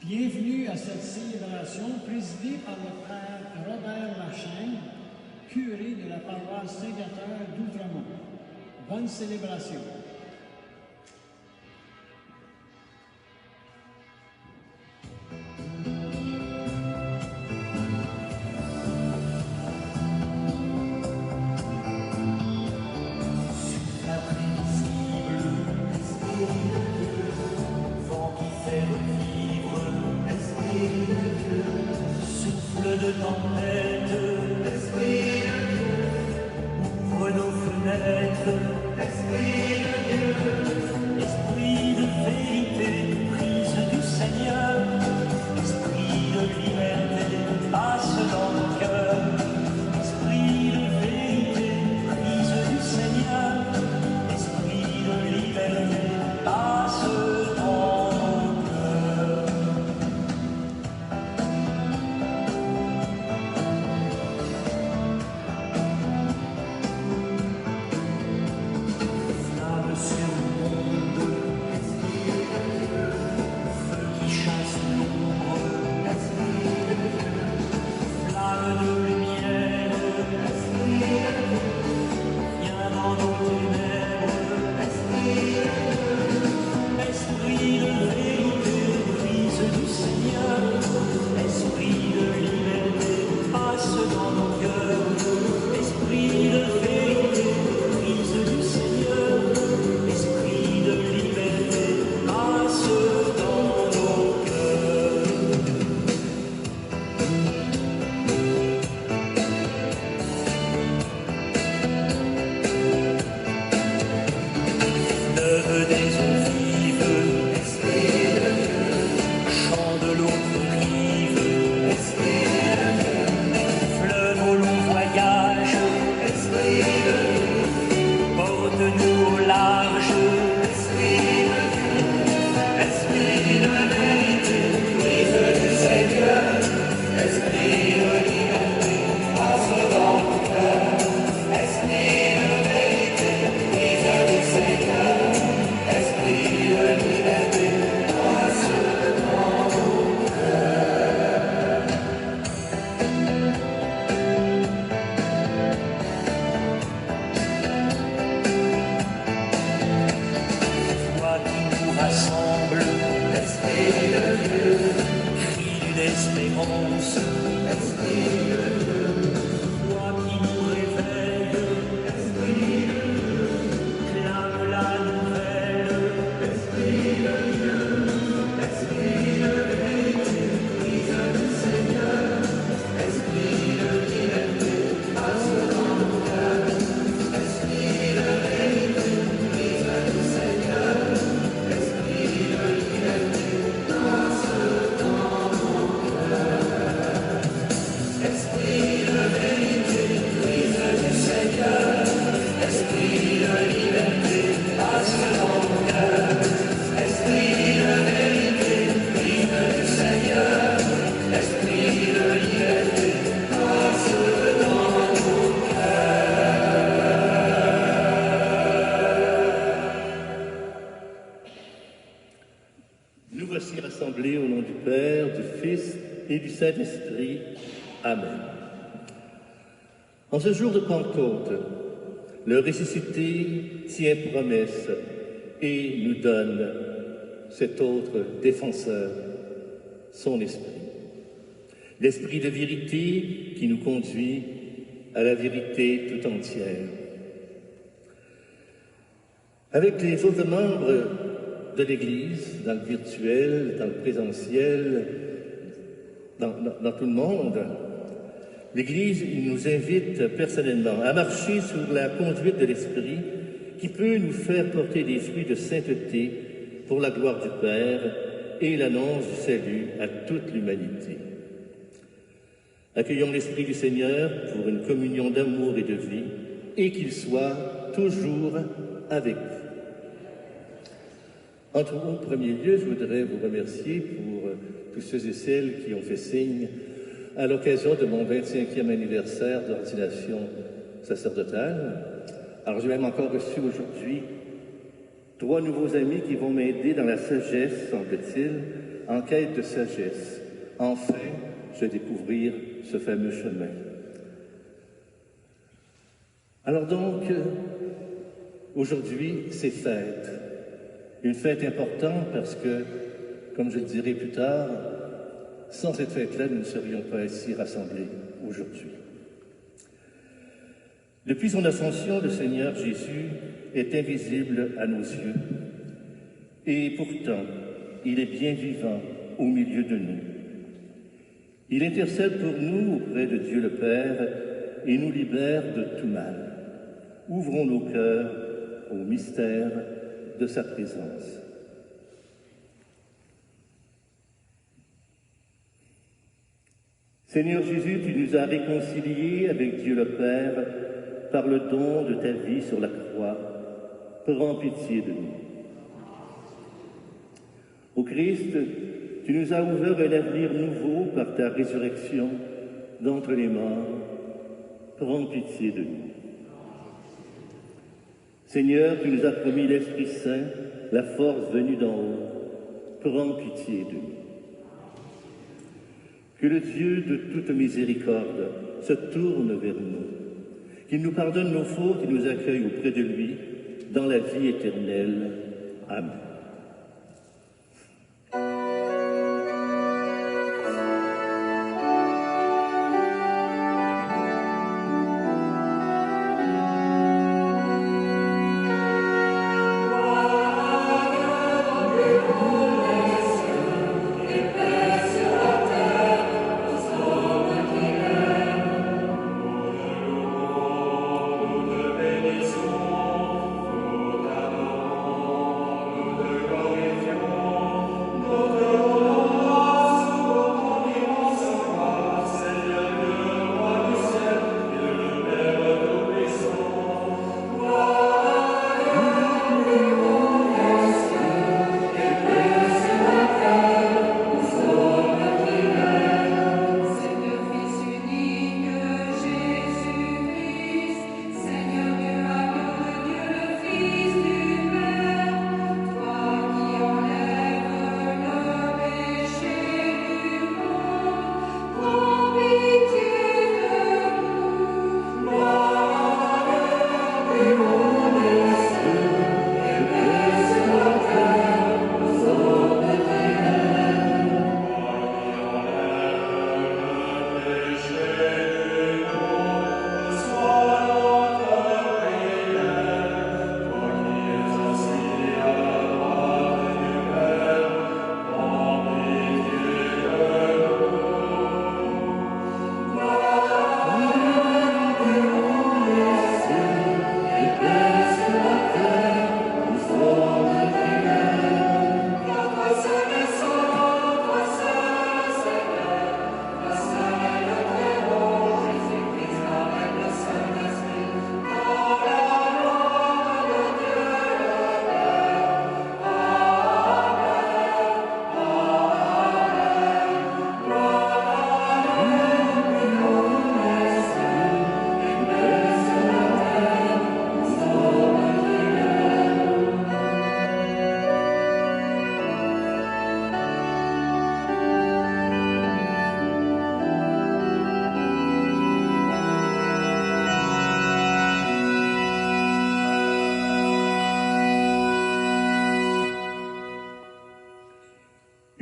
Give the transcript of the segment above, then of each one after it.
Bienvenue à cette célébration présidée par le frère Robert Lachaine, curé de la paroisse Saint-Gateur d'Outremont. Bonne célébration. Saint-Esprit. Amen. En ce jour de Pentecôte, le ressuscité tient promesse et nous donne cet autre défenseur, son esprit. L'esprit de vérité qui nous conduit à la vérité tout entière. Avec les autres membres de l'Église, dans le virtuel, dans le présentiel, dans tout le monde, l'Église nous invite personnellement à marcher sur la conduite de l'Esprit qui peut nous faire porter des fruits de sainteté pour la gloire du Père et l'annonce du salut à toute l'humanité. Accueillons l'Esprit du Seigneur pour une communion d'amour et de vie, et qu'il soit toujours avec vous. En premier lieu, je voudrais vous remercier pour tous ceux et celles qui ont fait signe à l'occasion de mon 25e anniversaire d'ordination sacerdotale. Alors, j'ai même encore reçu aujourd'hui 3 nouveaux amis qui vont m'aider dans la sagesse, semble-t-il, en quête de sagesse. Enfin, je vais découvrir ce fameux chemin. Alors donc, aujourd'hui, c'est fête. Une fête importante parce que, comme je le dirai plus tard, sans cette fête-là, nous ne serions pas ici rassemblés aujourd'hui. Depuis son ascension, le Seigneur Jésus est invisible à nos yeux. Et pourtant, il est bien vivant au milieu de nous. Il intercède pour nous auprès de Dieu le Père et nous libère de tout mal. Ouvrons nos cœurs au mystère de sa présence. Seigneur Jésus, tu nous as réconciliés avec Dieu le Père par le don de ta vie sur la croix. Prends pitié de nous. Ô Christ, tu nous as ouvert un avenir nouveau par ta résurrection d'entre les morts. Prends pitié de nous. Seigneur, tu nous as promis l'Esprit Saint, la force venue d'en haut. Prends pitié de nous. Que le Dieu de toute miséricorde se tourne vers nous, qu'il nous pardonne nos fautes et nous accueille auprès de lui dans la vie éternelle. Amen.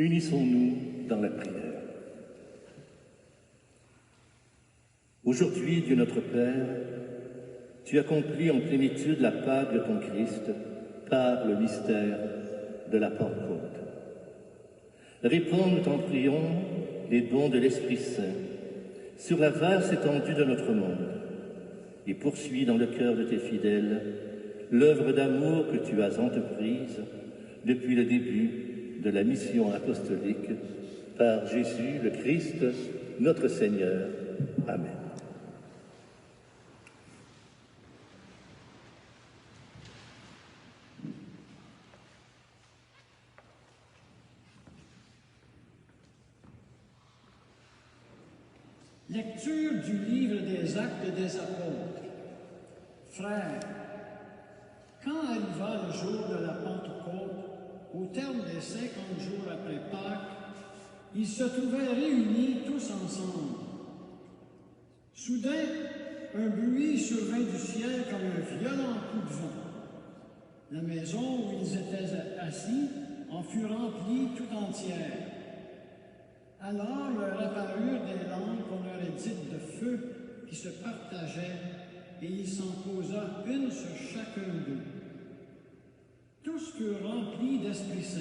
Unissons-nous dans la prière. Aujourd'hui, Dieu notre Père, tu accomplis en plénitude la Pâque de ton Christ par le mystère de la Pentecôte. Répands, nous t'en prions, les dons de l'Esprit Saint sur la vaste étendue de notre monde et poursuis dans le cœur de tes fidèles l'œuvre d'amour que tu as entreprise depuis le début de la mission apostolique par Jésus le Christ, notre Seigneur. Amen. Lecture du livre des Actes des Apôtres. Frères, quand arriva le jour de la Pentecôte, au terme des 50 jours après Pâques, ils se trouvaient réunis tous ensemble. Soudain, un bruit survint du ciel comme un violent coup de vent. La maison où ils étaient assis en fut remplie tout entière. Alors leur apparurent des lampes qu'on aurait dites de feu qui se partageaient, et il s'en posa une sur chacun d'eux. Tous furent remplis d'Esprit Saint.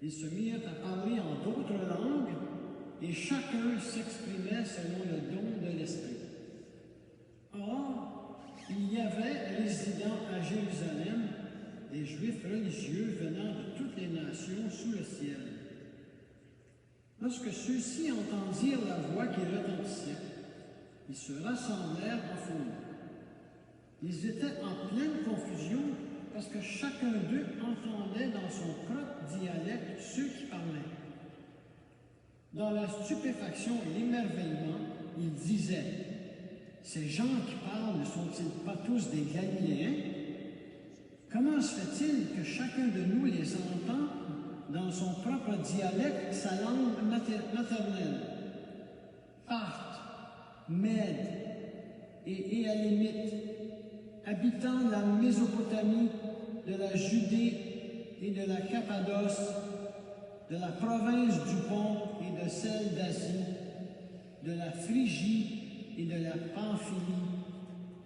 Ils se mirent à parler en d'autres langues, et chacun s'exprimait selon le don de l'Esprit. Or, il y avait résidant à Jérusalem des Juifs religieux venant de toutes les nations sous le ciel. Lorsque ceux-ci entendirent la voix qui retentissait, ils se rassemblèrent en foule. Ils étaient en pleine confusion parce que chacun d'eux entendait dans son propre dialecte ceux qui parlaient. Dans la stupéfaction et l'émerveillement, ils disaient « Ces gens qui parlent ne sont-ils pas tous des Galiléens? Comment se fait-il que chacun de nous les entend dans son propre dialecte, sa langue maternelle? Parthes, Mèdes et Élamémites, habitant la Mésopotamie, de la Judée et de la Cappadoce, de la province du Pont et de celle d'Asie, de la Phrygie et de la Pamphylie,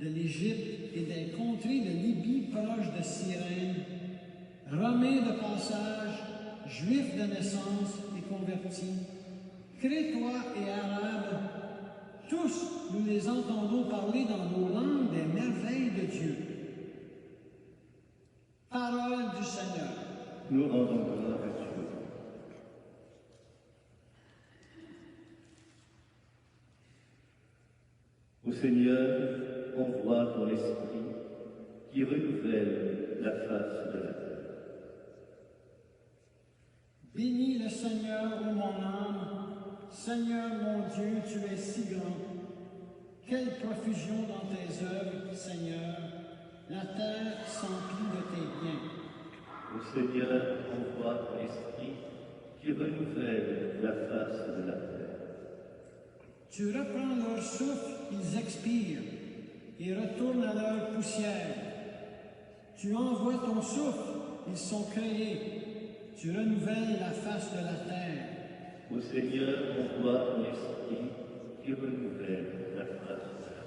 de l'Égypte et des contrées de Libye proche de Cyrène, Romains de passage, Juifs de naissance et convertis, Crétois et Arabes, tous nous les entendons parler dans nos langues des merveilles de Dieu. Parole du Seigneur. Nous rendons gloire à Dieu. Ô Seigneur, envoie ton esprit qui renouvelle la face de la terre. Bénis le Seigneur, ô mon âme. Seigneur mon Dieu, tu es si grand. Quelle profusion dans tes œuvres, Seigneur. La terre s'emplit de tes biens. Ô Seigneur, envoie ton esprit qui renouvelle la face de la terre. Tu reprends leur souffle, ils expirent, et retournent à leur poussière. Tu envoies ton souffle, ils sont créés. Tu renouvelles la face de la terre. Ô Seigneur, envoie ton esprit qui renouvelle la face de la terre.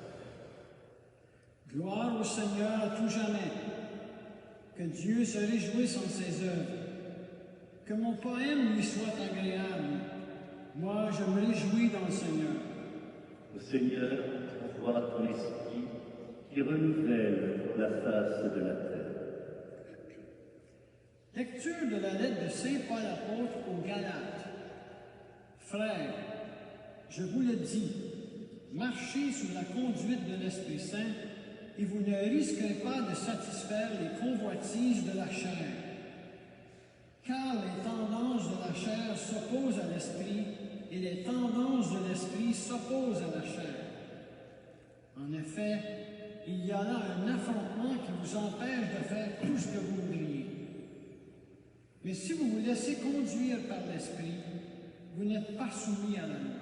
Gloire au Seigneur à tout jamais. Que Dieu se réjouisse en ses œuvres. Que mon poème lui soit agréable. Moi, je me réjouis dans le Seigneur. Ô Seigneur, envoie ton esprit qui renouvelle la face de la terre. Lecture de la lettre de Saint Paul apôtre aux Galates. Frères, je vous le dis, marchez sous la conduite de l'Esprit Saint et vous ne risquerez pas de satisfaire les convoitises de la chair. Car les tendances de la chair s'opposent à l'Esprit et les tendances de l'Esprit s'opposent à la chair. En effet, il y a là un affrontement qui vous empêche de faire tout ce que vous voudriez. Mais si vous vous laissez conduire par l'Esprit, vous n'êtes pas soumis à la loi.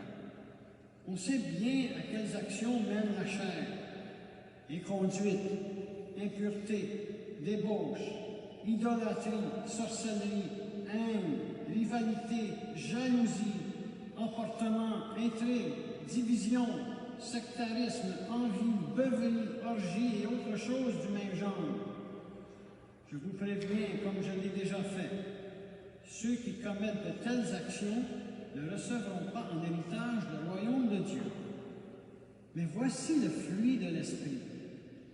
On sait bien à quelles actions mène la chair. Inconduite, impureté, débauche, idolâtrie, sorcellerie, haine, rivalité, jalousie, emportement, intrigue, division, sectarisme, envie, beuverie, orgie et autres choses du même genre. Je vous préviens, comme je l'ai déjà fait, ceux qui commettent de telles actions ne recevront pas en héritage le royaume de Dieu. Mais voici le fruit de l'Esprit.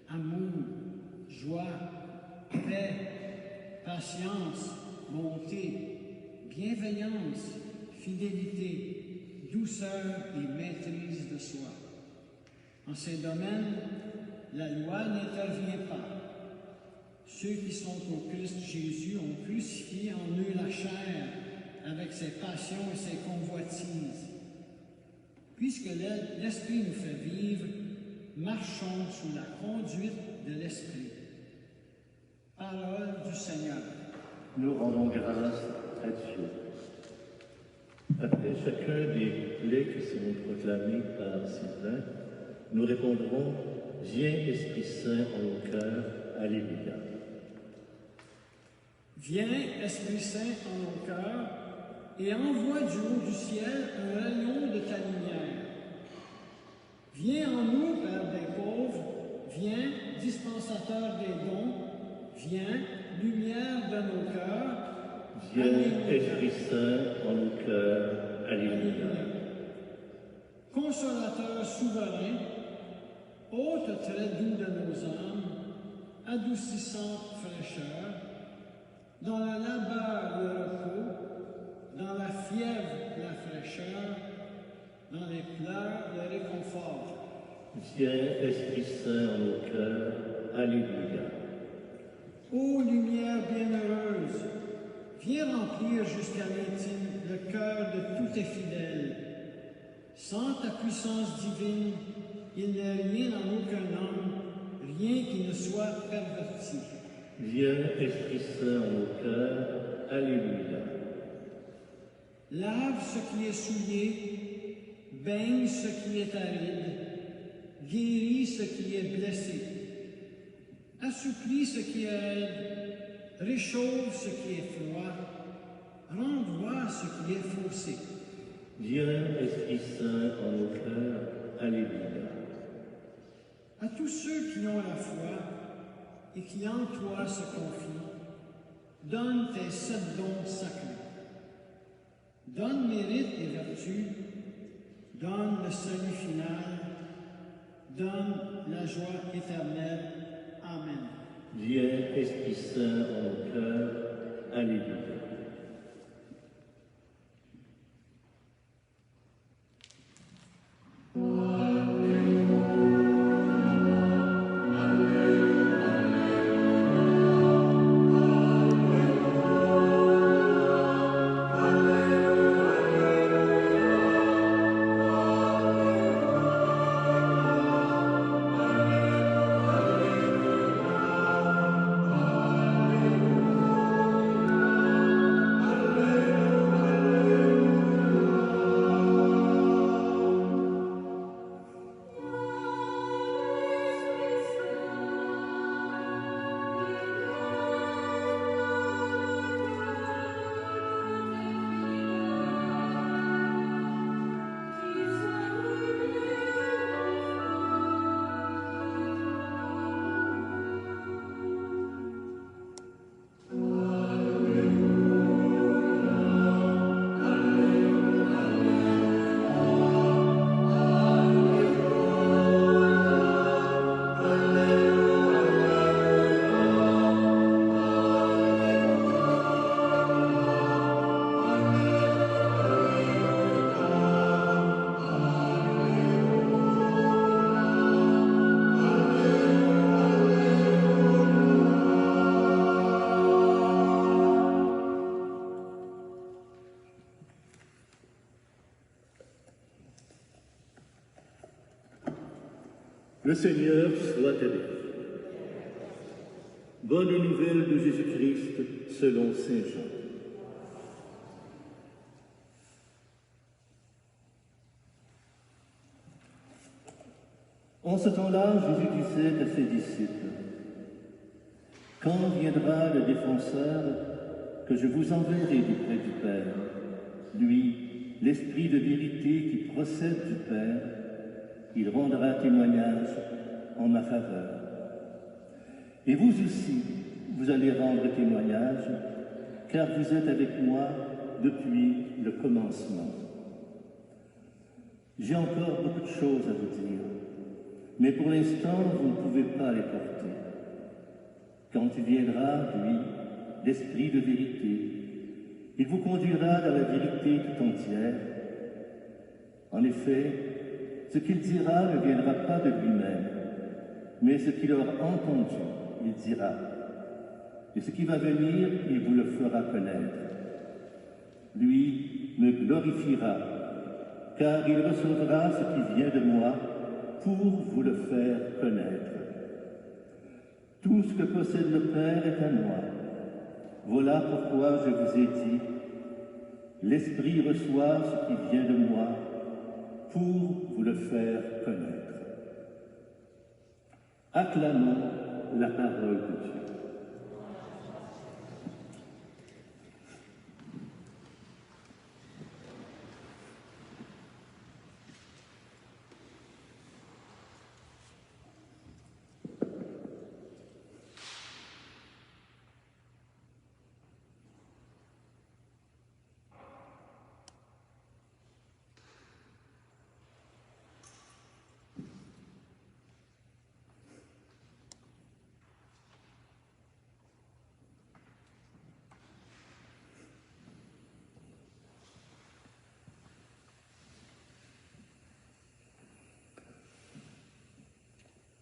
Amour, joie, paix, patience, bonté, bienveillance, fidélité, douceur et maîtrise de soi. En ces domaines, la loi n'intervient pas. Ceux qui sont au Christ Jésus ont crucifié en eux la chair avec ses passions et ses convoitises. Puisque l'Esprit nous fait vivre, marchons sous la conduite de l'Esprit. Parole du Seigneur. Nous rendons grâce à Dieu. Après chacun des couplets qui sont proclamés par Sylvain, nous répondrons « Viens, Esprit Saint, en nos cœurs. Alléluia. » Viens, Esprit Saint, en nos cœurs, et envoie du haut du ciel un rayon de ta lumière. Viens en nous, Père des pauvres, viens, dispensateur des dons, viens, lumière de nos cœurs. Viens, Esprit Saint, en nos cœurs. Alléluia. Consolateur souverain, hôte très doux de nos âmes, adoucissante fraîcheur, dans le labeur le repos, dans la fièvre la fraîcheur, dans les pleurs le réconfort. Viens, Esprit Saint, en nos cœurs. Alléluia. Ô lumière bienheureuse, viens remplir jusqu'à l'intime le cœur de tous tes fidèles. Sans ta puissance divine, il n'est rien en aucun homme, rien qui ne soit perverti. Viens, Esprit Saint, en nos cœurs. Alléluia. Lave ce qui est souillé, baigne ce qui est aride, guéris ce qui est blessé, assouplis ce qui est raide, réchauffe ce qui est froid, rend droit ce qui est faussé. Viens, Esprit Saint, en nos cœurs. Alléluia. À tous ceux qui ont la foi et qui en toi se confient, donne tes 7 dons sacrés. Donne mérite et vertu, donne le salut final, donne la joie éternelle. Amen. Viens, Esprit Saint, en nos cœurs. Alléluia. Le Seigneur soit avec vous. Bonne nouvelle de Jésus-Christ selon saint Jean. En ce temps-là, Jésus disait à ses disciples, « Quand viendra le défenseur que je vous enverrai du près du Père, lui, l'Esprit de vérité qui procède du Père, il rendra témoignage en ma faveur. Et vous aussi, vous allez rendre témoignage, car vous êtes avec moi depuis le commencement. J'ai encore beaucoup de choses à vous dire, mais pour l'instant, vous ne pouvez pas les porter. Quand il viendra, lui, l'Esprit de vérité, il vous conduira dans la vérité tout entière. En effet, ce qu'il dira ne viendra pas de lui-même, mais ce qu'il aura entendu, il dira. Et ce qui va venir, il vous le fera connaître. Lui me glorifiera, car il recevra ce qui vient de moi pour vous le faire connaître. Tout ce que possède le Père est à moi. Voilà pourquoi je vous ai dit, l'Esprit reçoit ce qui vient de moi pour vous le faire connaître. Acclamons la parole de Dieu.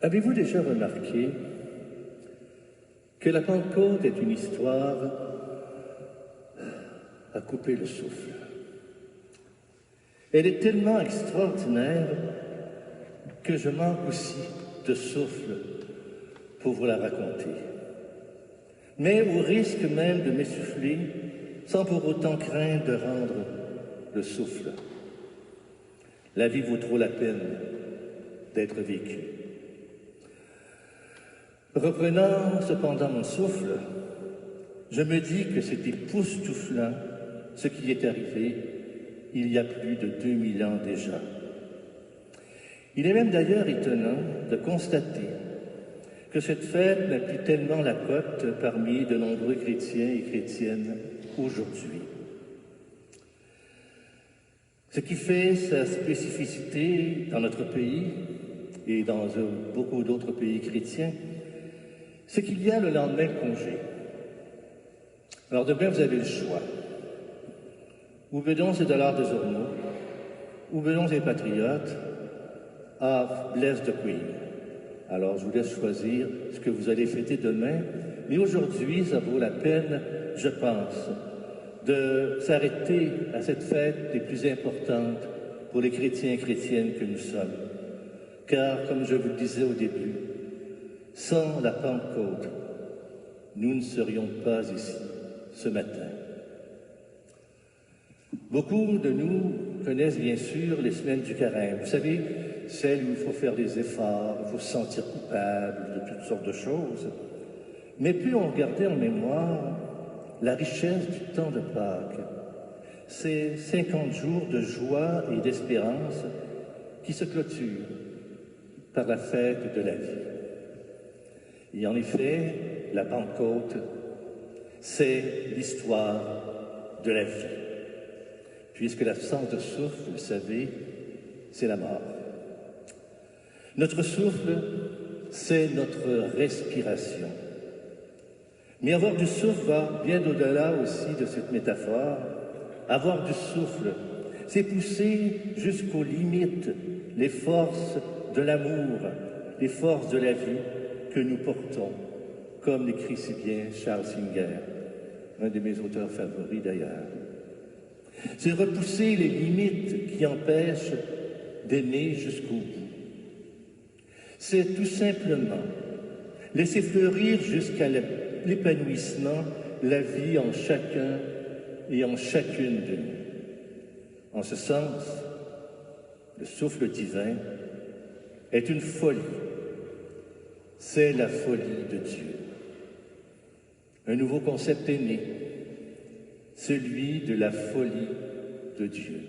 Avez-vous déjà remarqué que la Pentecôte est une histoire à couper le souffle? Elle est tellement extraordinaire que je manque aussi de souffle pour vous la raconter. Mais au risque même de m'essouffler, sans pour autant craindre de rendre le souffle. La vie vaut trop la peine d'être vécue. Reprenant cependant mon souffle, je me dis que c'est époustouflant ce qui est arrivé il y a plus de 2000 ans déjà. Il est même d'ailleurs étonnant de constater que cette fête n'a plus tellement la cote parmi de nombreux chrétiens et chrétiennes aujourd'hui. Ce qui fait sa spécificité dans notre pays et dans beaucoup d'autres pays chrétiens, c'est qu'il y a le lendemain de congé. Alors demain, vous avez le choix. Ou bedons ces dollars de Zorno, ou bedons les patriotes, à Bless the Queen. Alors je vous laisse choisir ce que vous allez fêter demain, mais aujourd'hui, ça vaut la peine, je pense, de s'arrêter à cette fête des plus importantes pour les chrétiens et chrétiennes que nous sommes. Car, comme je vous le disais au début, sans la Pentecôte, nous ne serions pas ici ce matin. Beaucoup de nous connaissent bien sûr les semaines du carême. Vous savez, celles où il faut faire des efforts, il faut se sentir coupable de toutes sortes de choses. Mais plus on regardait en mémoire la richesse du temps de Pâques, ces 50 jours de joie et d'espérance qui se clôturent par la fête de la vie. Et en effet, la Pentecôte, c'est l'histoire de la vie. Puisque l'absence de souffle, vous le savez, c'est la mort. Notre souffle, c'est notre respiration. Mais avoir du souffle va bien au-delà aussi de cette métaphore. Avoir du souffle, c'est pousser jusqu'aux limites les forces de l'amour, les forces de la vie que nous portons, comme l'écrit si bien Charles Singer, un de mes auteurs favoris d'ailleurs. C'est repousser les limites qui empêchent d'aimer jusqu'au bout. C'est tout simplement laisser fleurir jusqu'à l'épanouissement la vie en chacun et en chacune de nous. En ce sens, le souffle divin est une folie. C'est la folie de Dieu. Un nouveau concept est né, celui de la folie de Dieu.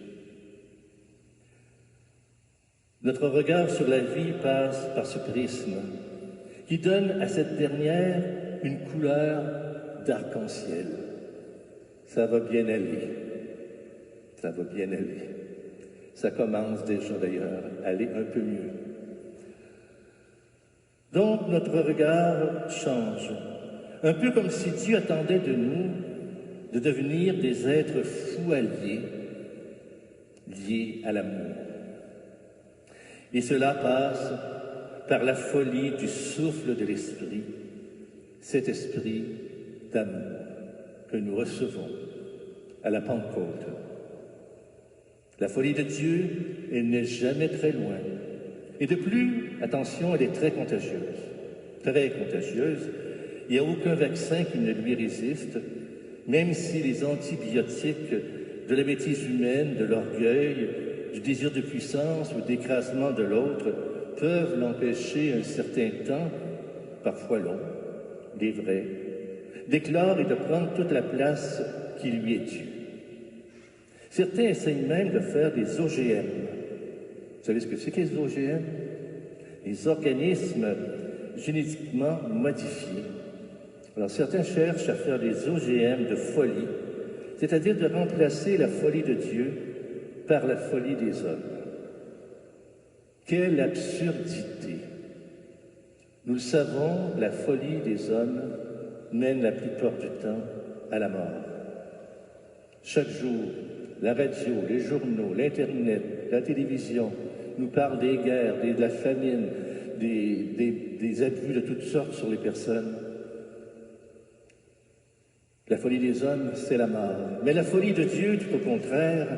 Notre regard sur la vie passe par ce prisme qui donne à cette dernière une couleur d'arc-en-ciel. Ça va bien aller. Ça va bien aller. Ça commence déjà d'ailleurs à aller un peu mieux. Donc notre regard change, un peu comme si Dieu attendait de nous de devenir des êtres fous alliés, liés à l'amour. Et cela passe par la folie du souffle de l'Esprit, cet esprit d'amour que nous recevons à la Pentecôte. La folie de Dieu, elle n'est jamais très loin. Et de plus, attention, elle est très contagieuse. Très contagieuse. Il n'y a aucun vaccin qui ne lui résiste. même si les antibiotiques de la bêtise humaine, de l'orgueil, du désir de puissance ou d'écrasement de l'autre peuvent l'empêcher un certain temps, parfois long, il est vrai, d'éclore et de prendre toute la place qui lui est due. Certains essayent même de faire des OGM. Vous savez ce que c'est que les OGM? Les organismes génétiquement modifiés. Alors certains cherchent à faire des OGM de folie, c'est-à-dire de remplacer la folie de Dieu par la folie des hommes. Quelle absurdité! Nous le savons, la folie des hommes mène la plupart du temps à la mort. Chaque jour, la radio, les journaux, l'Internet, la télévision nous parlent des guerres, de la famine, des abus de toutes sortes sur les personnes. La folie des hommes, c'est la mort. Mais la folie de Dieu, tout au contraire,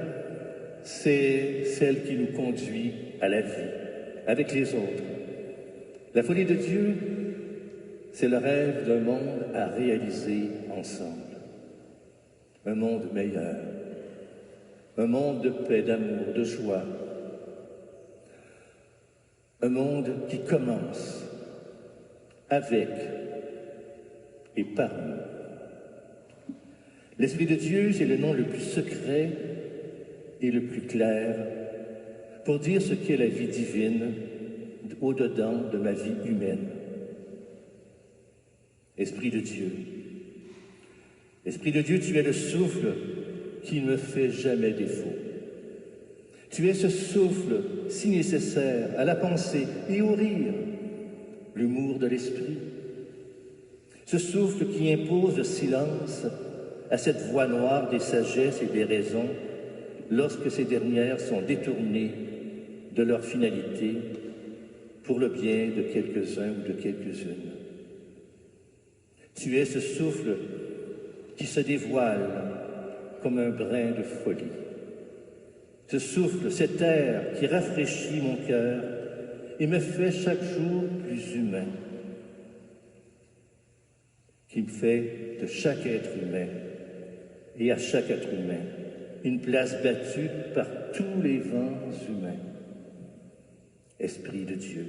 c'est celle qui nous conduit à la vie, avec les autres. La folie de Dieu, c'est le rêve d'un monde à réaliser ensemble. Un monde meilleur, un monde de paix, d'amour, de joie. Un monde qui commence avec et par nous. L'Esprit de Dieu, c'est le nom le plus secret et le plus clair pour dire ce qu'est la vie divine au-dedans de ma vie humaine. Esprit de Dieu. Esprit de Dieu, tu es le souffle qui ne me fait jamais défaut. Tu es ce souffle si nécessaire à la pensée et au rire, l'humour de l'esprit. Ce souffle qui impose le silence à cette voix noire des sagesses et des raisons lorsque ces dernières sont détournées de leur finalité pour le bien de quelques-uns ou de quelques-unes. Tu es ce souffle qui se dévoile comme un brin de folie. Ce souffle, cet air qui rafraîchit mon cœur et me fait chaque jour plus humain, qui me fait de chaque être humain et à chaque être humain une place battue par tous les vents humains. Esprit de Dieu,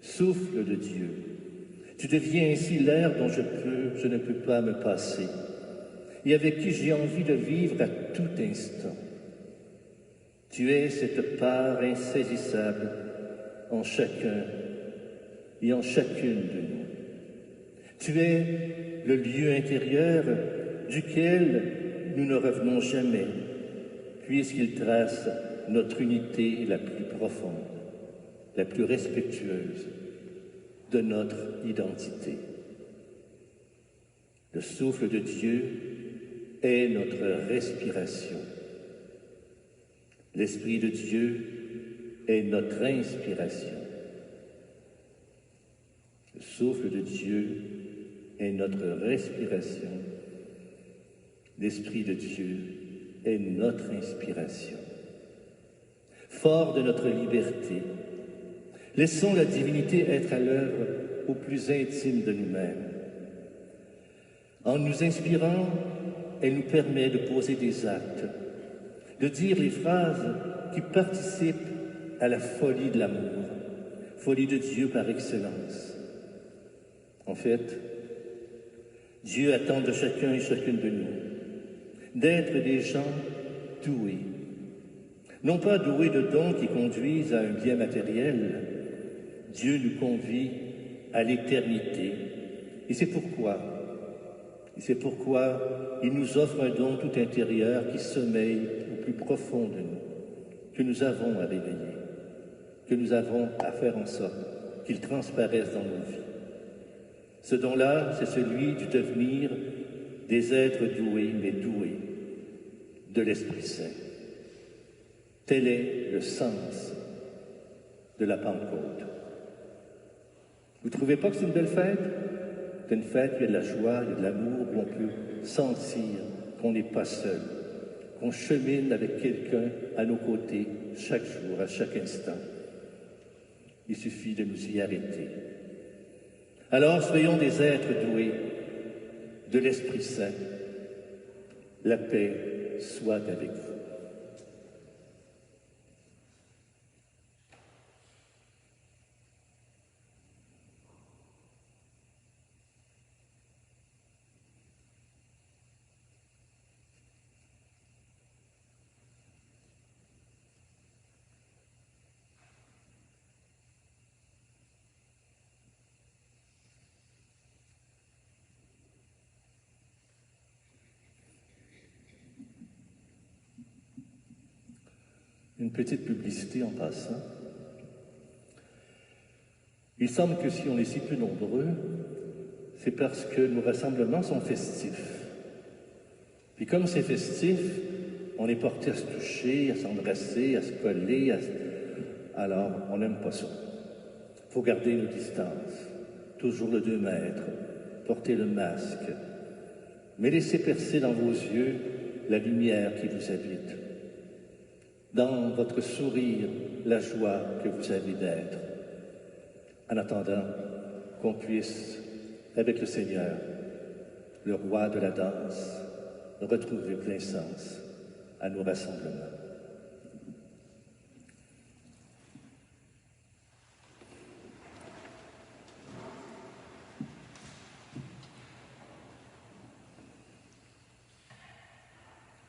souffle de Dieu, tu deviens ainsi l'air dont je ne peux pas me passer et avec qui j'ai envie de vivre à tout instant. Tu es cette part insaisissable en chacun et en chacune de nous. Tu es le lieu intérieur duquel nous ne revenons jamais, puisqu'il trace notre unité la plus profonde, la plus respectueuse de notre identité. Le souffle de Dieu est notre respiration. L'Esprit de Dieu est notre inspiration. Le souffle de Dieu est notre respiration. L'Esprit de Dieu est notre inspiration. Fort de notre liberté, laissons la divinité être à l'œuvre au plus intime de nous-mêmes. En nous inspirant, elle nous permet de poser des actes, de dire les phrases qui participent à la folie de l'amour, folie de Dieu par excellence. En fait, Dieu attend de chacun et chacune de nous d'être des gens doués, non pas doués de dons qui conduisent à un bien matériel. Dieu nous convie à l'éternité, et c'est pourquoi il nous offre un don tout intérieur qui sommeille au plus profond de nous, que nous avons à réveiller, que nous avons à faire en sorte qu'il transparaisse dans nos vies. Ce don-là, c'est celui du devenir des êtres doués, mais doués de l'Esprit Saint. Tel est le sens de la Pentecôte. Vous ne trouvez pas que c'est une belle fête? C'est une fête où il y a de la joie, il y a de l'amour, où on peut sentir qu'on n'est pas seul, qu'on chemine avec quelqu'un à nos côtés chaque jour, à chaque instant. Il suffit de nous y arrêter. Alors soyons des êtres doués de l'Esprit Saint, La paix soit avec vous. Une petite publicité en passant. Il semble que si on est si peu nombreux, c'est parce que nos rassemblements sont festifs. Puis comme c'est festif, on est porté à se toucher, à s'embrasser, à se coller, alors on n'aime pas ça. Il faut garder nos distances, toujours le 2 mètres, porter le masque, mais laissez percer dans vos yeux la lumière qui vous habite. Dans votre sourire, la joie que vous avez d'être. En attendant qu'on puisse, avec le Seigneur, le roi de la danse, retrouver plein sens à nos rassemblements.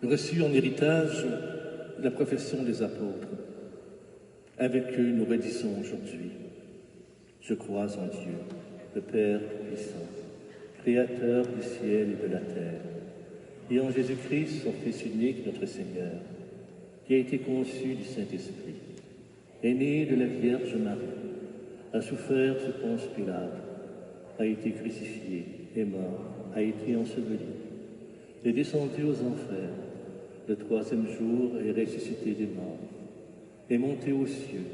Reçu en héritage la profession des apôtres. Avec eux, nous redisons aujourd'hui: je crois en Dieu, le Père puissant, Créateur du ciel et de la terre, et en Jésus-Christ, son Fils unique, notre Seigneur, qui a été conçu du Saint-Esprit, est né de la Vierge Marie, a souffert sous Ponce Pilate, a été crucifié, est mort, a été enseveli, est descendu aux enfers, le 3e jour est ressuscité des morts, est monté aux cieux,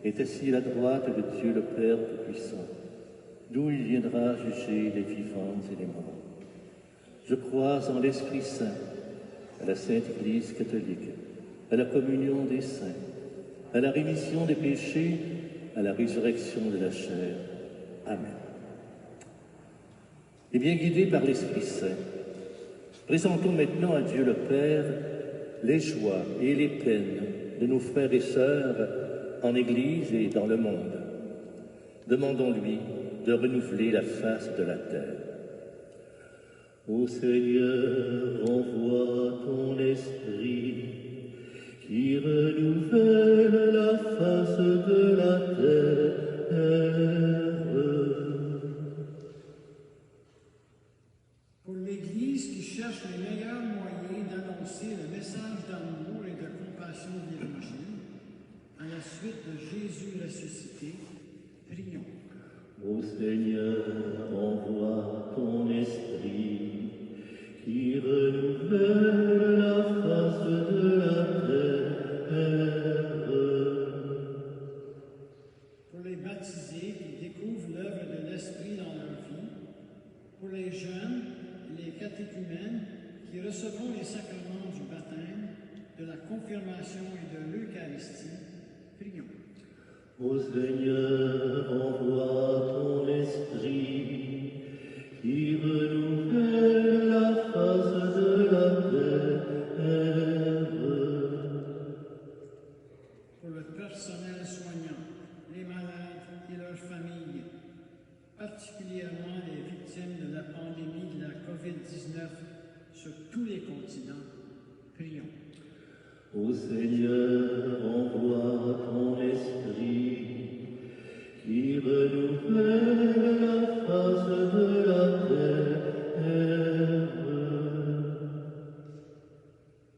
est assis à la droite de Dieu le Père Tout-Puissant, d'où il viendra juger les vivants et les morts. Je crois en l'Esprit Saint, à la Sainte Église catholique, à la communion des saints, à la rémission des péchés, à la résurrection de la chair. Amen. Et bien guidés par l'Esprit Saint, présentons maintenant à Dieu le Père les joies et les peines de nos frères et sœurs en Église et dans le monde. Demandons-lui de renouveler la face de la terre. Ô Seigneur, envoie ton esprit qui renouvelle la face de la terre. Pour l'Église qui cherche les meilleurs moyens d'annoncer le message d'amour et de compassion de l'Évangile, à la suite de Jésus ressuscité, prions. Ô Seigneur, envoie ton esprit qui renouvelle la face de la terre. Pour les baptisés qui découvrent l'œuvre de l'Esprit dans leur vie, pour les jeunes et les catéchumènes qui recevront les sacrements du baptême, de la confirmation et de l'Eucharistie, prions. Ô Seigneur, envoie ton esprit qui renouvelle la face de la terre. Pour le personnel soignant, les malades et leurs familles, particulièrement les victimes de la pandémie de la COVID-19 sur tous les continents, prions. Ô Seigneur, envoie ton esprit qui renouvelle la face de la terre.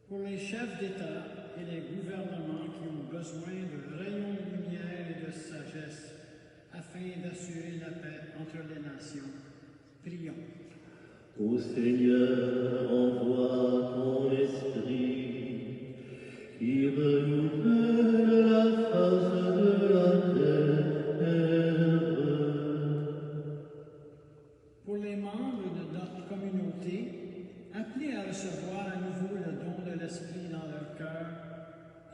Pour les chefs d'État et les gouvernements qui ont besoin de rayons de lumière et de sagesse afin d'assurer la paix entre les nations, prions. Ô Seigneur, envoie ton esprit qui renouvelle la face de la terre. Pour les membres de notre communauté, appelés à recevoir à nouveau le don de l'Esprit dans leur cœur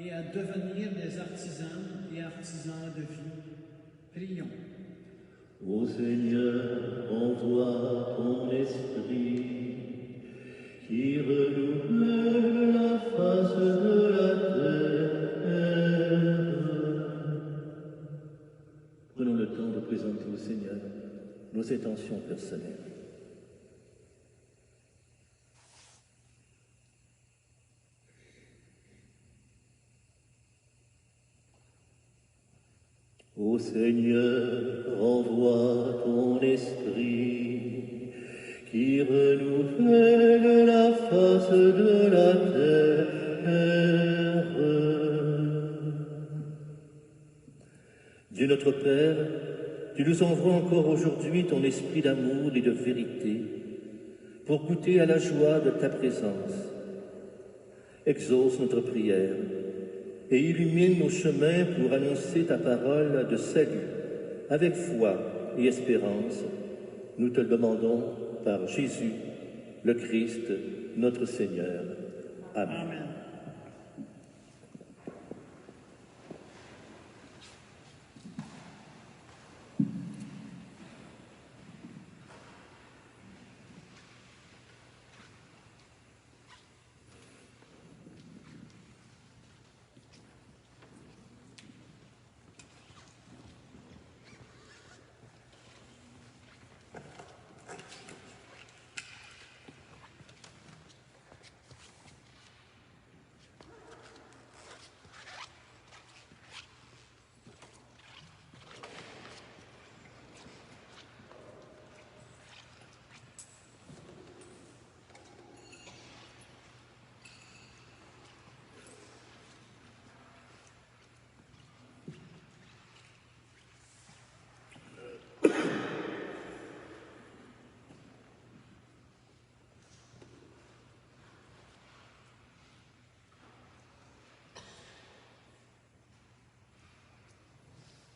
et à devenir des artisanes et artisans de vie, prions. Ô Seigneur, envoie ton esprit qui renouvelle dévotion personnelle. Ô Seigneur, envoie ton esprit qui renouvelle la face de la terre. Dieu notre Père, tu nous envoies encore aujourd'hui ton esprit d'amour et de vérité pour goûter à la joie de ta présence. Exauce notre prière et illumine nos chemins pour annoncer ta parole de salut avec foi et espérance. Nous te le demandons par Jésus, le Christ, notre Seigneur. Amen. Amen.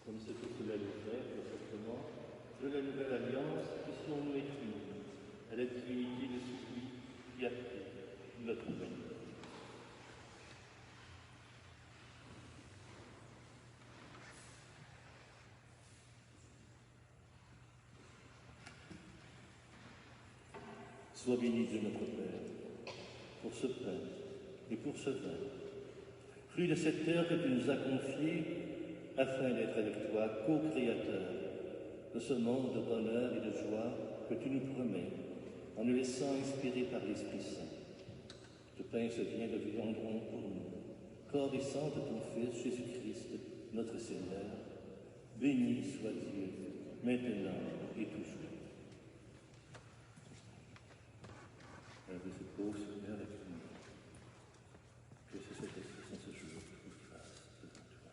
Comme ce que cela nous fait, perfectement, de la nouvelle alliance, puissions-nous être unis à la divinité de celui qui a fait notre vie. Sois béni Dieu notre Père, pour ce pain et pour ce vin, fruit de cette terre que tu nous as confiée, afin d'être avec toi co-créateur de ce monde de bonheur et de joie que tu nous promets, en nous laissant inspirer par l'Esprit Saint. Ce pain et ce vin deviendront pour nous corps et sang de ton Fils Jésus-Christ, notre Seigneur. Béni soit Dieu, maintenant et toujours. De ce pauvre Seigneur avec nous. Que c'est cet esprit en ce jour qui fasse devant toi.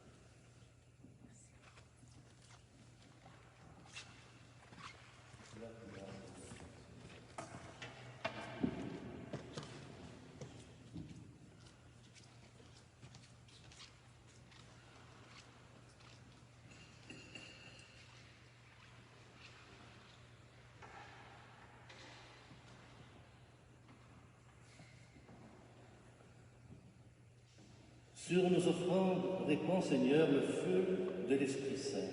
Sur nos offrandes, répands, Seigneur, le feu de l'Esprit Saint,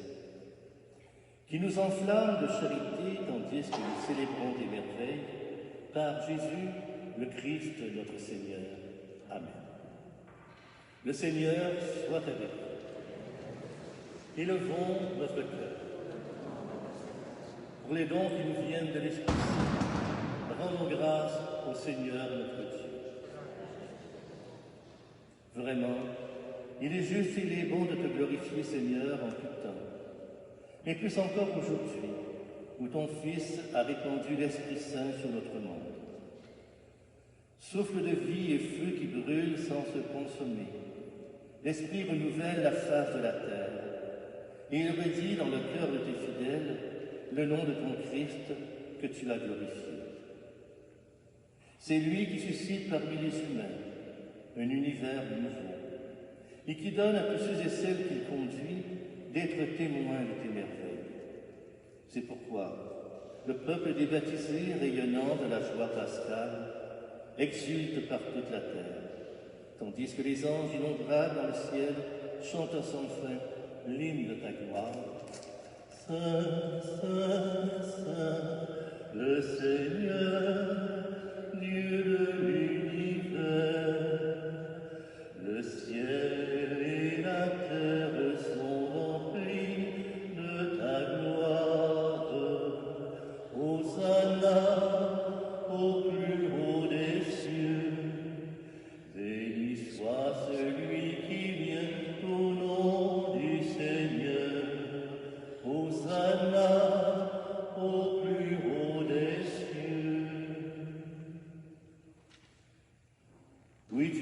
qui nous enflamme de charité tandis que nous célébrons tes merveilles, par Jésus, le Christ, notre Seigneur. Amen. Le Seigneur soit avec nous. Élevons notre cœur. Pour les dons qui nous viennent de l'Esprit Saint, rendons grâce au Seigneur notre Dieu. Vraiment, il est juste et il est bon de te glorifier, Seigneur, en tout temps. Et plus encore aujourd'hui, où ton Fils a répandu l'Esprit Saint sur notre monde. Souffle de vie et feu qui brûle sans se consommer. L'Esprit renouvelle la face de la terre. Et il redit dans le cœur de tes fidèles le nom de ton Christ que tu as glorifié. C'est lui qui suscite parmi les humains un univers nouveau, et qui donne à tous ceux et celles qu'il conduit d'être témoins de tes merveilles. C'est pourquoi le peuple des baptisés, rayonnant de la joie pascale, exulte par toute la terre, tandis que les anges innombrables dans le ciel chantent sans fin l'hymne de ta gloire. Saint, Saint, Saint, le Seigneur, Dieu de l'univers. Le ciel et la terre sont remplis de ta gloire. Ô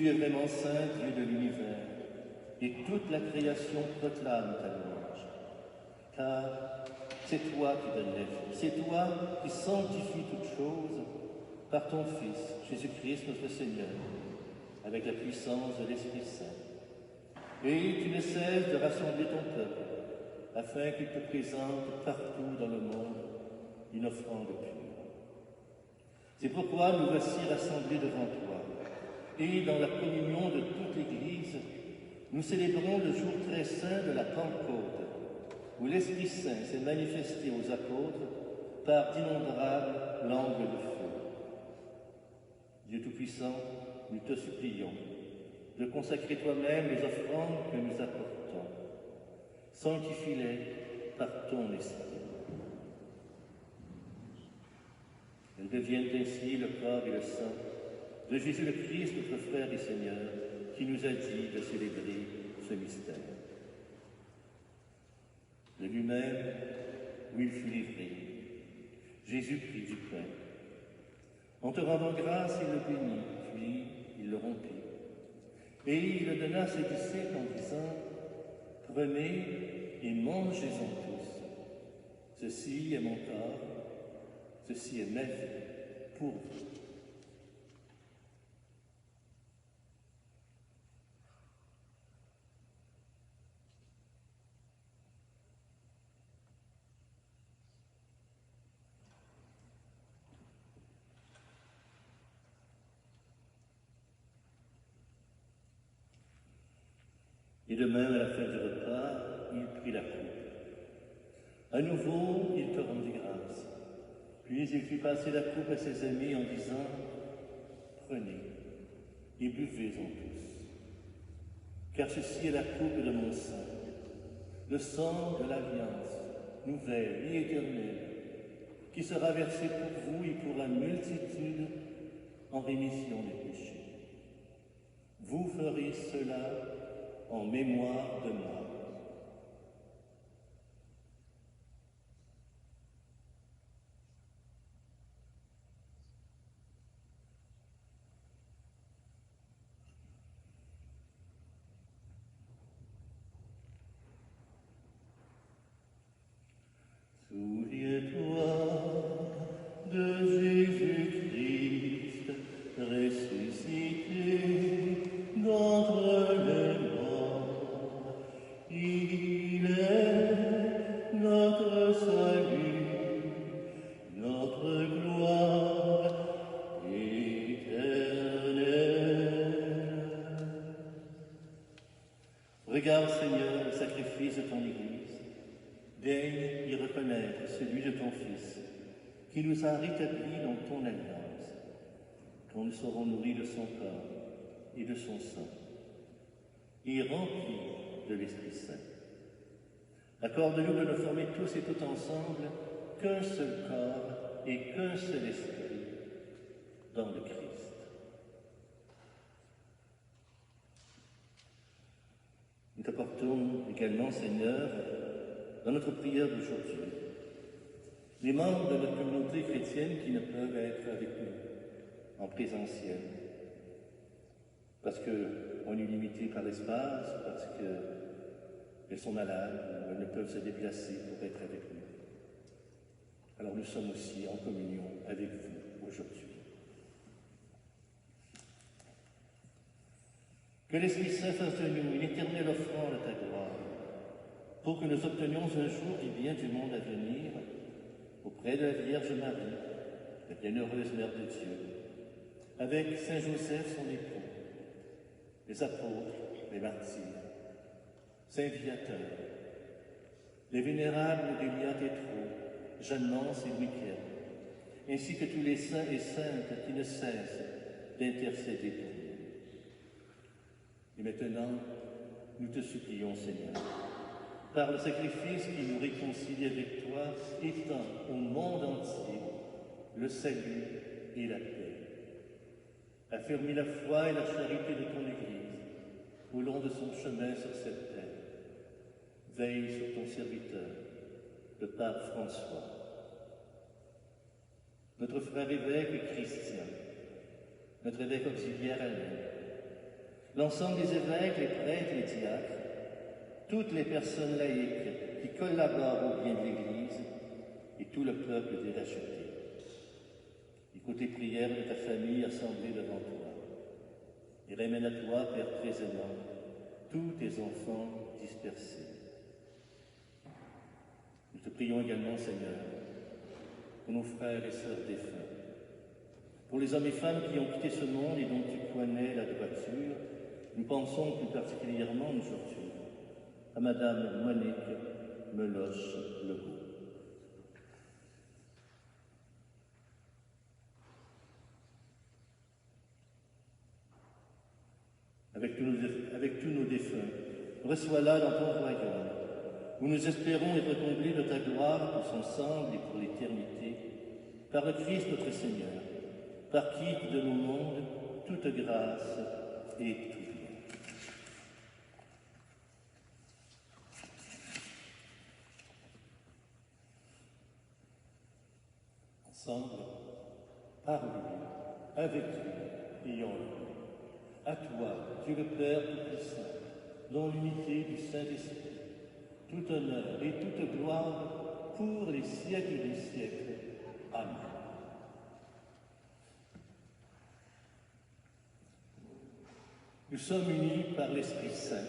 tu es vraiment saint, Dieu de l'univers, et toute la création proclame ta louange. Car c'est toi qui donnes la vie, c'est toi qui sanctifies toutes choses par ton Fils, Jésus-Christ notre Seigneur, avec la puissance de l'Esprit Saint. Et tu ne cesses de rassembler ton peuple, afin qu'il te présente partout dans le monde une offrande pure. C'est pourquoi nous voici rassemblés devant toi, et dans la communion de toute l'Église, nous célébrons le jour très saint de la Pentecôte, où l'Esprit Saint s'est manifesté aux apôtres par d'innombrables langues de feu. Dieu Tout-Puissant, nous te supplions de consacrer toi-même les offrandes que nous apportons. Sanctifie-les par ton Esprit. Elles deviennent ainsi le corps et le sang de Jésus le Christ, notre frère et Seigneur, qui nous a dit de célébrer ce mystère. De lui-même, où il fut livré, Jésus prit du pain. En te rendant grâce, il le bénit, puis il le rompit. Et il le donna à ses disciples en disant, « Prenez et mangez-en tous. Ceci est mon corps, ceci est ma vie pour vous. » Et de même, à la fin du repas, il prit la coupe. À nouveau, il te rendit grâce. Puis il fit passer la coupe à ses amis en disant, « Prenez et buvez-en tous. Car ceci est la coupe de mon sang, le sang de l'alliance, nouvelle et éternelle, qui sera versé pour vous et pour la multitude en rémission des péchés. Vous ferez cela en mémoire de moi. » Souviens-toi de Jésus-Christ ressuscité d'entre les morts. Il est notre salut, notre gloire éternelle. Regarde, Seigneur, le sacrifice de ton Église. Daigne y reconnaître celui de ton Fils, qui nous a rétablis dans ton alliance, quand nous serons nourris de son corps et de son sang, et remplis de l'Esprit Saint. Accorde-nous de nous former tous et toutes ensemble qu'un seul corps et qu'un seul esprit dans le Christ. Nous t'apportons également, Seigneur, dans notre prière d'aujourd'hui, les membres de notre communauté chrétienne qui ne peuvent être avec nous en présentiel, parce qu'on est limité par l'espace, parce qu'elles sont malades, ou elles ne peuvent se déplacer pour être avec nous. Alors nous sommes aussi en communion avec vous aujourd'hui. Que l'Esprit Saint fasse de nous une éternelle offrande à ta gloire, pour que nous obtenions un jour du bien du monde à venir, auprès de la Vierge Marie, la bienheureuse Mère de Dieu, avec Saint Joseph, son époux, les apôtres, les martyrs, Saint Viateur, les vénérables d'Élia Tétro, Jeanne Mance et Louis-Pierre, ainsi que tous les saints et saintes qui ne cessent d'intercéder pour nous. Et maintenant, nous te supplions, Seigneur, par le sacrifice qui nous réconcilie avec toi, étends au monde entier le salut et la paix. Affermis la foi et la charité de ton Église au long de son chemin sur cette terre. Veille sur ton serviteur, le pape François. Notre frère évêque Christian, notre évêque auxiliaire Alain, l'ensemble des évêques, les prêtres, les diacres, toutes les personnes laïques qui collaborent au bien de l'Église et tout le peuple des rachetés. Écoute les prières de ta famille assemblée devant toi et ramène à toi, Père très aimant, tous tes enfants dispersés. Nous te prions également, Seigneur, pour nos frères et sœurs défunts, pour les hommes et femmes qui ont quitté ce monde et dont tu connais la droiture. Nous pensons plus particulièrement aujourd'hui à Madame Monique Meloche-Legault. Avec tous nos défunts, reçois-la dans ton royaume, où nous espérons être comblés de ta gloire tous ensemble et pour l'éternité, par le Christ notre Seigneur, par qui de nos mondes toute grâce et tout bien. Ensemble, par lui, avec lui et en lui. À toi, Dieu le Père Tout-Puissant, dans l'unité du Saint-Esprit, tout honneur et toute gloire pour les siècles des siècles. Amen. Nous sommes unis par l'Esprit Saint,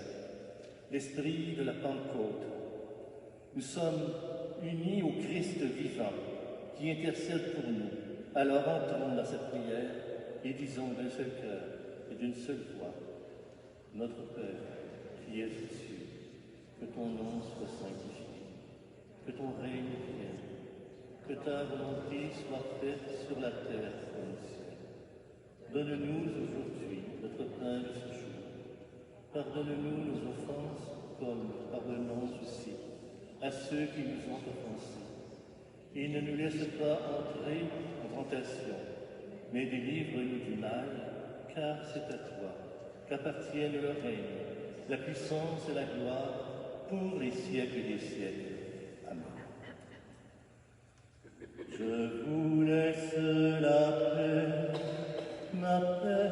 l'Esprit de la Pentecôte. Nous sommes unis au Christ vivant qui intercède pour nous. Alors entrons dans cette prière et disons d'un seul cœur et d'une seule voix, notre Père, qui es aux cieux, que ton nom soit sanctifié, que ton règne vienne, que ta volonté soit faite sur la terre comme au ciel. Donne-nous aujourd'hui notre pain de ce jour. Pardonne-nous nos offenses, comme nous pardonnons aussi à ceux qui nous ont offensés. Et ne nous laisse pas entrer en tentation, mais délivre-nous du mal, car c'est à toi qu'appartiennent le règne, la puissance et la gloire pour les siècles des siècles. Amen. Je vous laisse la paix, ma paix,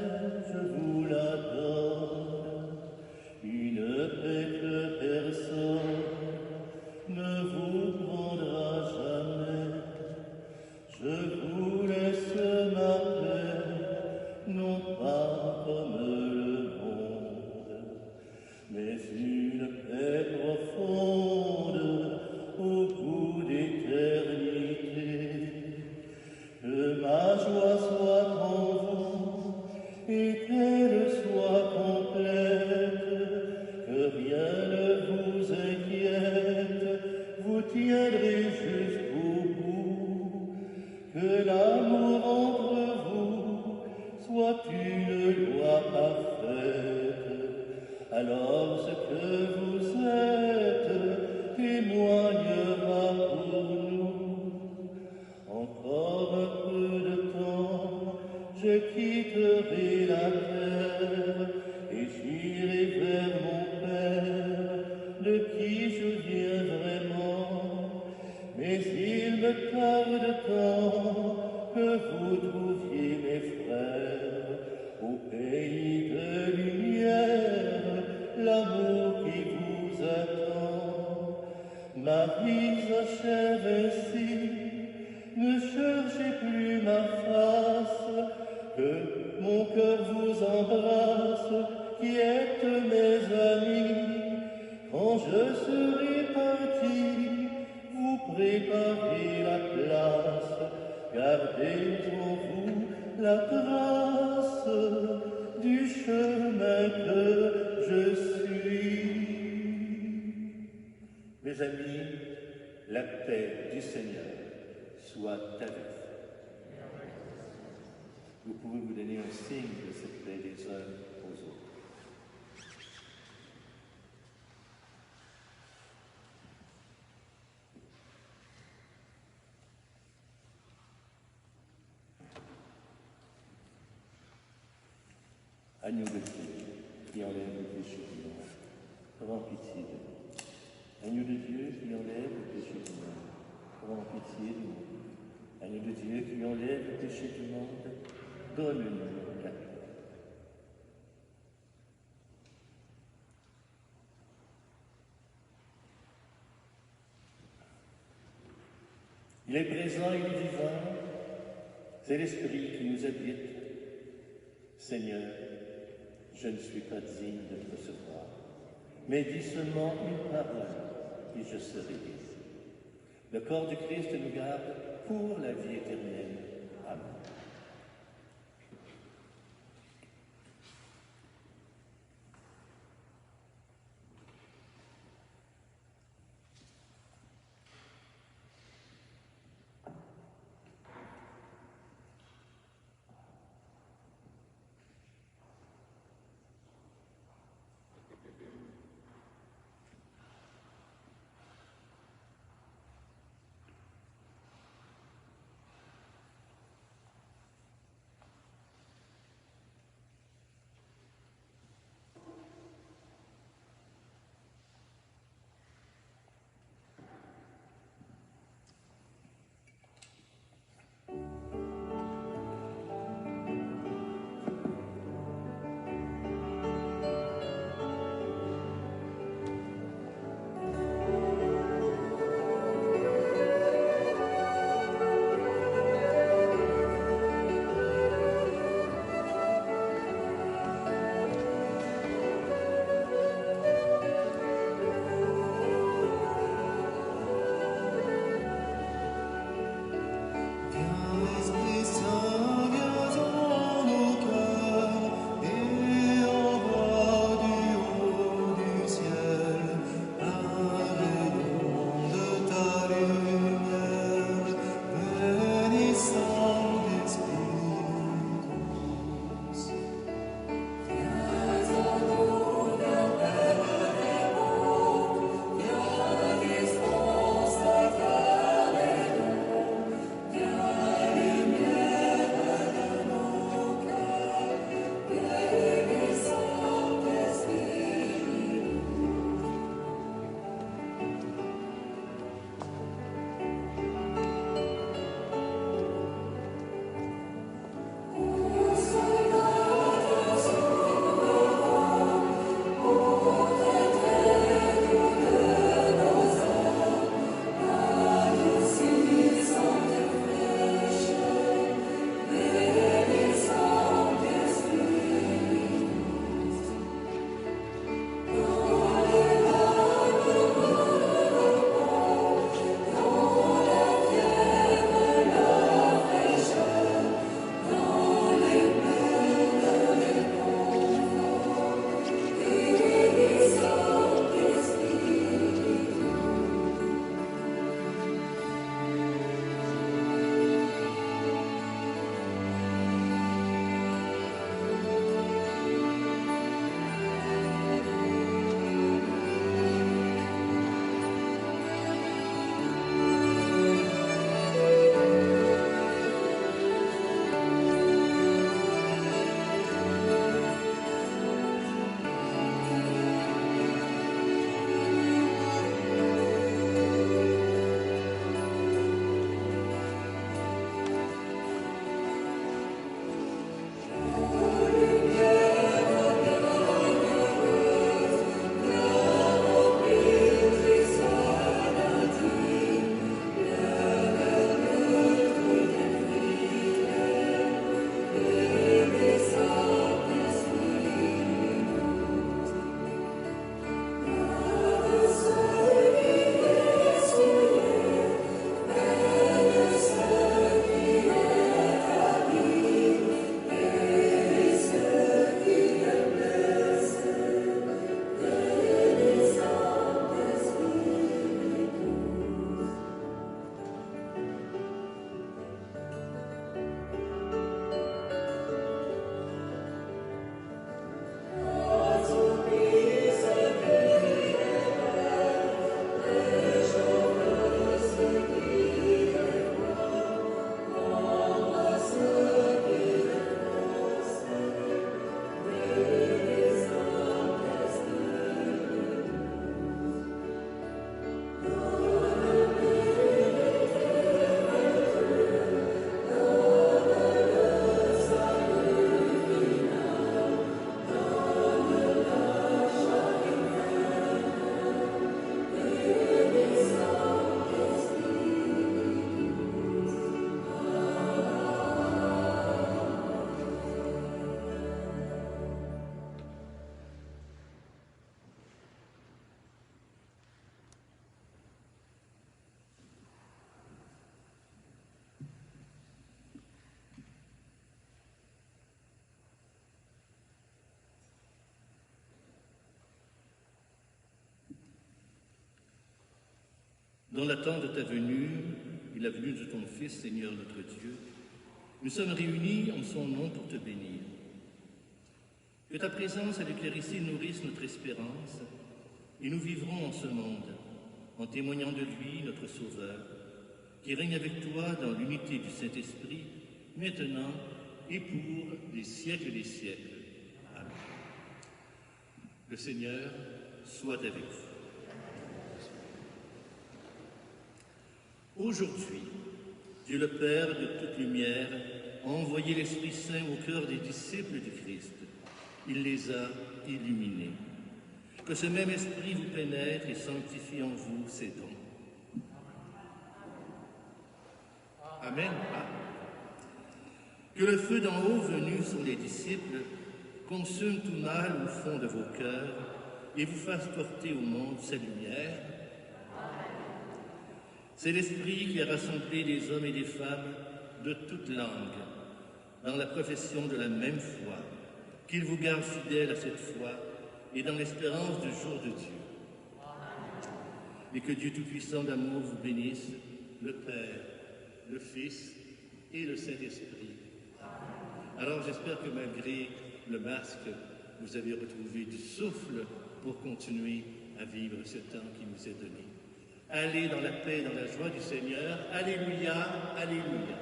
je vous la donne, une paix que personne ne vous prendra jamais. Je vous laisse ma paix, non pas comme le monde, mais une paix profonde au goût d'éternité. Que ma joie soit en vous et qu'elle soit complète, que rien ne vous inquiète, vous tiendrez jusqu'au bout, que l'amour entre vous soit une loi parfaite. Alors ce que vous êtes témoignera pour nous. Encore un peu de temps, je quitterai la terre et j'irai vers mon Père, de qui je viens vraiment. Mais il me tarde tant que vous trouviez mes frères au pays de lumière, l'amour qui vous attend. Ma vie s'achève ainsi, ne cherchez plus ma face, que mon cœur vous embrasse, qui êtes mes amis. Quand je serai parti, vous préparez la place, gardez en vous la trace du chemin que je suis. Mes amis, la paix du Seigneur soit avec vous. Vous pouvez vous donner un signe de cette paix les uns aux autres. Agneau de Dieu, qui enlève le péché du monde, prends pitié de nous. Agneau de Dieu, qui enlève le péché du monde, prends pitié de nous. Agneau de Dieu, qui enlève le péché du monde, donne-nous la paix. Il est présent, il est vivant, c'est l'Esprit qui nous habite. Seigneur, je ne suis pas digne de te recevoir, mais dis seulement une parole et je serai guéri. Le corps de Christ nous garde pour la vie éternelle. Amen. dans l'attente de ta venue et la venue de ton Fils, Seigneur notre Dieu, nous sommes réunis en son nom pour te bénir. Que ta présence à l'Eucharistie nourrisse notre espérance, et nous vivrons en ce monde, en témoignant de lui, notre Sauveur, qui règne avec toi dans l'unité du Saint-Esprit, maintenant et pour les siècles des siècles. Amen. Le Seigneur soit avec vous. Aujourd'hui, Dieu le Père de toute lumière a envoyé l'Esprit Saint au cœur des disciples du Christ. Il les a illuminés. Que ce même Esprit vous pénètre et sanctifie en vous ses dons. Amen. Que le feu d'en haut venu sur les disciples consume tout mal au fond de vos cœurs et vous fasse porter au monde sa lumière. C'est l'Esprit qui a rassemblé des hommes et des femmes de toutes langues dans la profession de la même foi, qu'il vous garde fidèles à cette foi et dans l'espérance du jour de Dieu. Et que Dieu Tout-Puissant d'amour vous bénisse, le Père, le Fils et le Saint-Esprit. Alors j'espère que malgré le masque, vous avez retrouvé du souffle pour continuer à vivre ce temps qui nous est donné. Allez dans la paix et dans la joie du Seigneur. Alléluia, alléluia.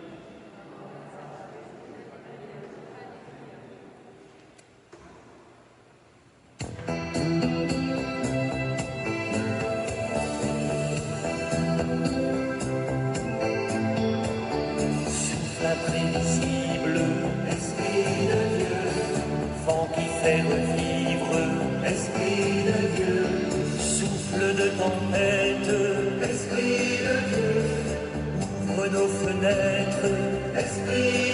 Souffle imprévisible, Esprit de Dieu, vent qui fait revivre, Esprit de Dieu, souffle de tempête, Esprit de Dieu, ouvre nos fenêtres, Esprit